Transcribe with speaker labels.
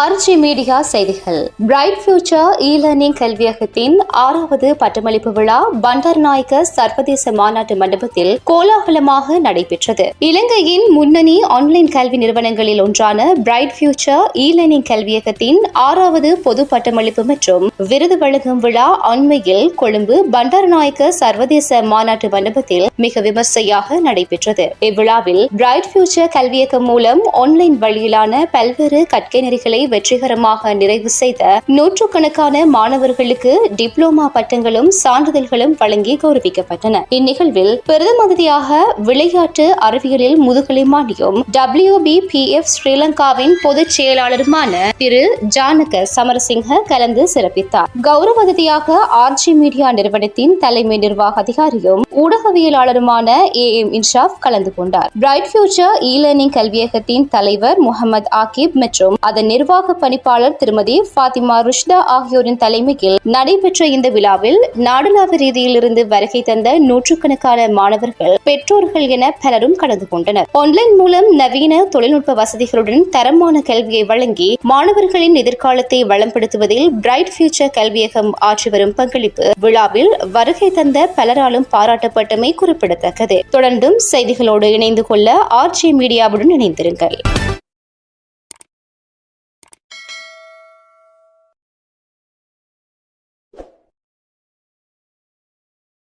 Speaker 1: RJ media செய்திகள். Bright future இ-லேர்னிங் கல்வியகத்தின் 6வது பட்டமளிப்பு விழா பண்டாரநாயக்க சர்வதேச மாநாட்டு மண்டபத்தில் கோலாகலமாக நடைபெற்றது. இலங்கையின் முன்னணி ஆன்லைன் கல்வி நிறுவனங்களில் ஒன்றான பிரைட் ஃபியூச்சர் இ-லேர்னிங் கல்வியகத்தின் 6வது பொது பட்டமளிப்பு மற்றும் விருது வழங்கும் விழா அண்மையில் கொழும்பு பண்டாரநாயக்க சர்வதேச மாநாட்டு மண்டபத்தில் மிக விமர்சையாக நடைபெற்றது. இவ்விழாவில் பிரைட் ஃபியூச்சர் கல்வியகம் மூலம் ஆன்லைன் வழியிலான பல்வேறு கற்கை நெறிகளை வெற்றிகரமாக நிறைவு செய்த நூற்றுக்கணக்கான மாணவர்களுக்கு டிப்ளோமா பட்டங்களும் சான்றிதழ்களும் வழங்கி கௌரவிக்கப்பட்டன. இந்நிகழ்வில் பிரதம அதிதியாக விளையாட்டு அறிவியலில் முதுகலை மானியம் WBPF ஸ்ரீலங்காவின் பொதுச் செயலாளருமான திரு ஜானக சமரசிங்க கலந்து சிறப்பித்தார். கௌரவ அதிதியாக ஆர்ஜி மீடியா நிறுவனத்தின் தலைமை நிர்வாக அதிகாரியும் ஊடகவியலாளருமான AM இன்ஷாப் கலந்து கொண்டார். பிரைட் ஃபியூச்சர் இ-லேர்னிங் கல்வியகத்தின் தலைவர் முகமது ஆகிப் மற்றும் அதன் நிர்வாக பணிப்பாளர் திருமதி ஃபாத்திமா ருஷ்தா ஆகியோரின் தலைமையில் நடைபெற்ற இந்த விழாவில் நாடளாவிய ரீதியில் இருந்து வருகை தந்த நூற்றுக்கணக்கான மாணவர்கள், பெற்றோர்கள் என பலரும் கலந்து கொண்டனர். ஆன்லைன் மூலம் நவீன தொழில்நுட்ப வசதிகளுடன் தரமான கல்வியை வழங்கி மாணவர்களின் எதிர்காலத்தை வளம்படுத்துவதில் பிரைட் ஃபியூச்சர் கல்வியகம் ஆற்றி வரும் பங்களிப்பு விழாவில் வருகை தந்த பலராலும் பாராட்டப்பட்டமை குறிப்பிடத்தக்கது. தொடர்ந்தும் செய்திகளோடு இணைந்து கொள்ள ஆர்ஜி மீடியாவுடன் இணைந்திருங்கள்.